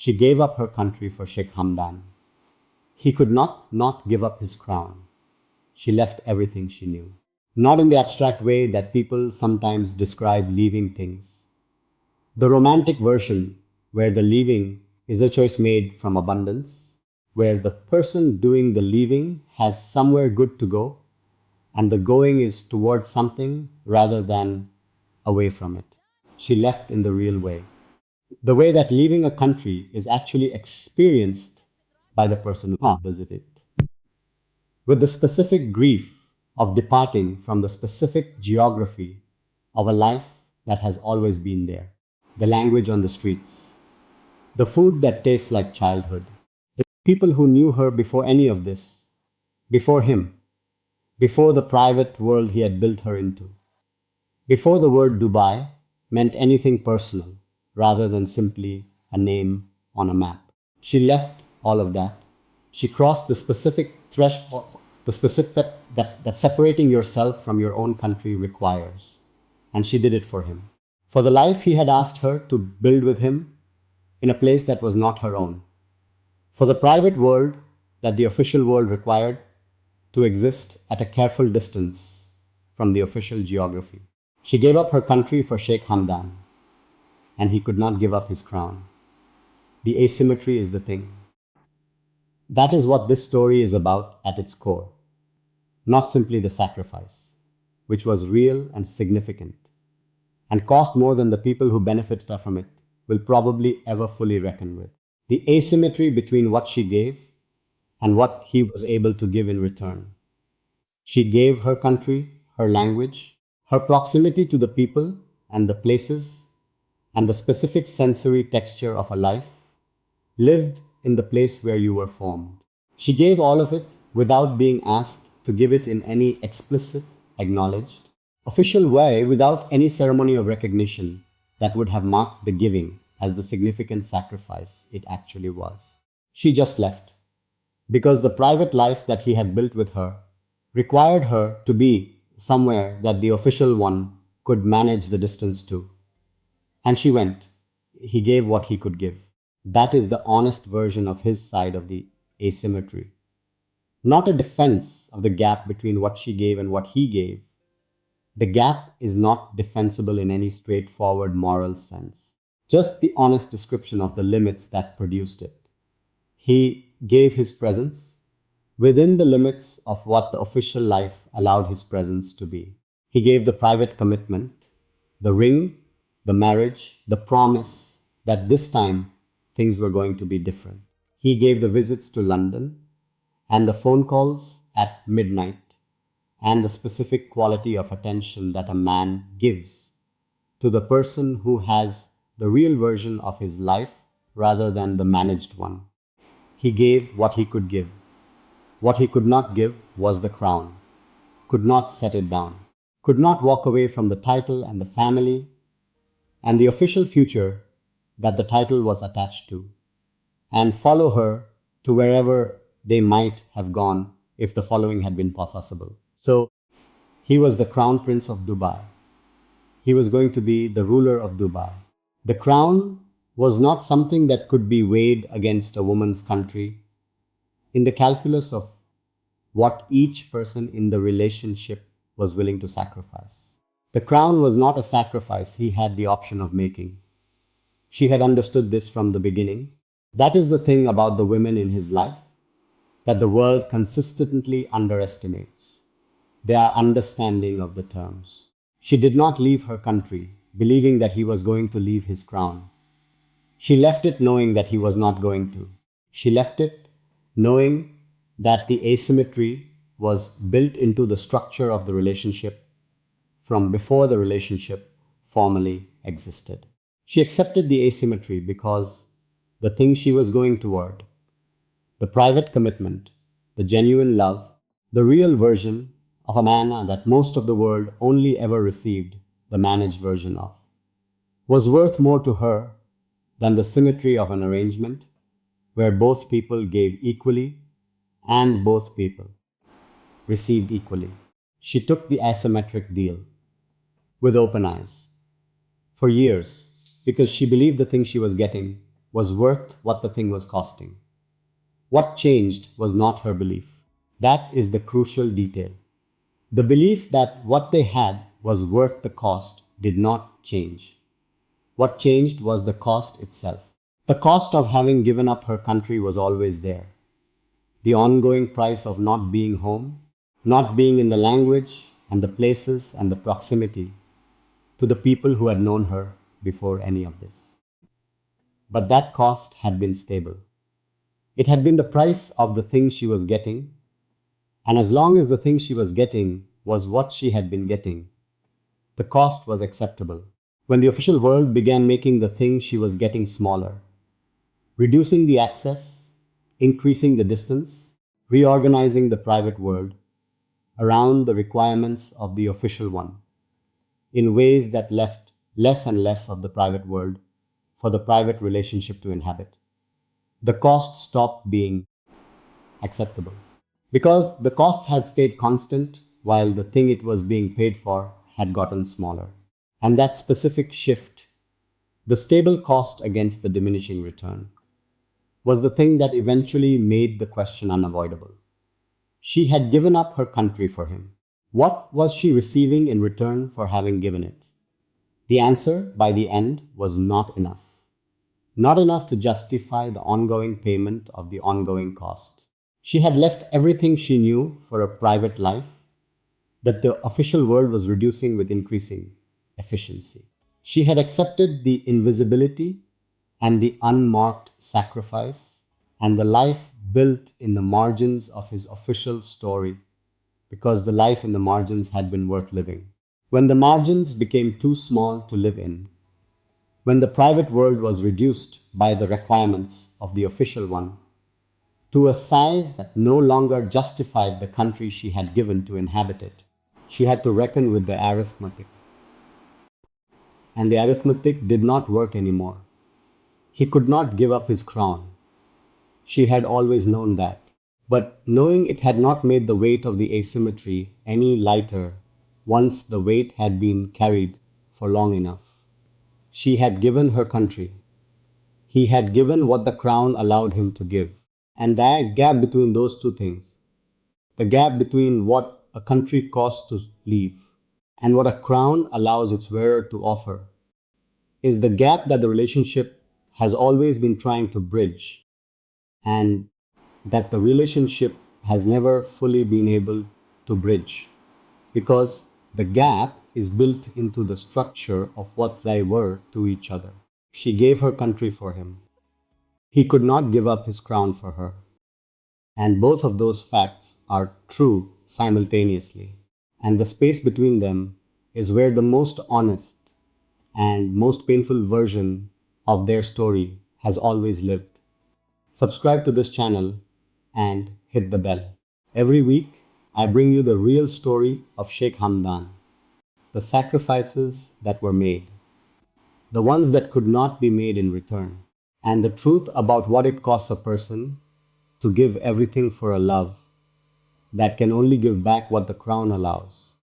She gave up her country for Sheikh Hamdan. He could not give up his crown. She left everything she knew. Not in the abstract way that people sometimes describe leaving things. The romantic version, where the leaving is a choice made from abundance, where the person doing the leaving has somewhere good to go, and the going is towards something rather than away from it. She left in the real way. The way that leaving a country is actually experienced by the person who visited it. With the specific grief of departing from the specific geography of a life that has always been there. The language on the streets, the food that tastes like childhood, the people who knew her before any of this, before him, before the private world he had built her into, before the word Dubai meant anything personal rather than simply a name on a map. She left all of that. She crossed the specific threshold, the specific that separating yourself from your own country requires. And she did it for him. For the life he had asked her to build with him in a place that was not her own. For the private world that the official world required to exist at a careful distance from the official geography. She gave up her country for Sheikh Hamdan, and he could not give up his crown. The asymmetry is the thing. That is what this story is about at its core. Not simply the sacrifice, which was real and significant, and cost more than the people who benefited from it will probably ever fully reckon with. The asymmetry between what she gave and what he was able to give in return. She gave her country, her language, her proximity to the people and the places, and the specific sensory texture of a life lived in the place where you were formed. She gave all of it without being asked to give it in any explicit, acknowledged, official way, without any ceremony of recognition that would have marked the giving as the significant sacrifice it actually was. She just left, because the private life that he had built with her required her to be somewhere that the official one could manage the distance to. And she went. He gave what he could give. That is the honest version of his side of the asymmetry. Not a defense of the gap between what she gave and what he gave. The gap is not defensible in any straightforward moral sense. Just the honest description of the limits that produced it. He gave his presence within the limits of what the official life allowed his presence to be. He gave the private commitment, the ring, the marriage, the promise that this time things were going to be different. He gave the visits to London and the phone calls at midnight and the specific quality of attention that a man gives to the person who has the real version of his life rather than the managed one. He gave what he could give. What he could not give was the crown, could not set it down, could not walk away from the title and the family and the official future that the title was attached to, and follow her to wherever they might have gone if the following had been possible. So he was the crown prince of Dubai. He was going to be the ruler of Dubai. The crown was not something that could be weighed against a woman's country in the calculus of what each person in the relationship was willing to sacrifice. The crown was not a sacrifice he had the option of making. She had understood this from the beginning. That is the thing about the women in his life that the world consistently underestimates. Their understanding of the terms. She did not leave her country believing that he was going to leave his crown. She left it knowing that he was not going to. She left it knowing that the asymmetry was built into the structure of the relationship from before the relationship formally existed. She accepted the asymmetry because the thing she was going toward, the private commitment, the genuine love, the real version of a man that most of the world only ever received the managed version of, was worth more to her than the symmetry of an arrangement where both people gave equally and both people received equally. She took the asymmetric deal with open eyes for years because she believed the thing she was getting was worth what the thing was costing. What changed was not her belief. That is the crucial detail. The belief that what they had was worth the cost did not change. What changed was the cost itself. The cost of having given up her country was always there. The ongoing price of not being home, not being in the language and the places and the proximity to the people who had known her before any of this. But that cost had been stable. It had been the price of the thing she was getting, and as long as the thing she was getting was what she had been getting, the cost was acceptable. When the official world began making the thing she was getting smaller, reducing the access, increasing the distance, reorganizing the private world around the requirements of the official one, in ways that left less and less of the private world for the private relationship to inhabit, the cost stopped being acceptable. Because the cost had stayed constant while the thing it was being paid for had gotten smaller. And that specific shift, the stable cost against the diminishing return, was the thing that eventually made the question unavoidable. She had given up her country for him. What was she receiving in return for having given it? The answer, by the end, was not enough. Not enough to justify the ongoing payment of the ongoing cost. She had left everything she knew for a private life that the official world was reducing with increasing efficiency. She had accepted the invisibility and the unmarked sacrifice and the life built in the margins of his official story because the life in the margins had been worth living. When the margins became too small to live in, when the private world was reduced by the requirements of the official one to a size that no longer justified the country she had given to inhabit it, she had to reckon with the arithmetic. And the arithmetic did not work anymore. He could not give up his crown. She had always known that. But knowing it had not made the weight of the asymmetry any lighter once the weight had been carried for long enough. She had given her country. He had given what the crown allowed him to give. And that gap between those two things, the gap between what a country costs to leave and what a crown allows its wearer to offer, is the gap that the relationship has always been trying to bridge, and that the relationship has never fully been able to bridge, because the gap is built into the structure of what they were to each other. She gave her country for him. He could not give up his crown for her. And both of those facts are true simultaneously. And the space between them is where the most honest and most painful version of their story has always lived. Subscribe to this channel and hit the bell. Every week, I bring you the real story of Sheikh Hamdan, the sacrifices that were made, the ones that could not be made in return, and the truth about what it costs a person to give everything for a love that can only give back what the crown allows.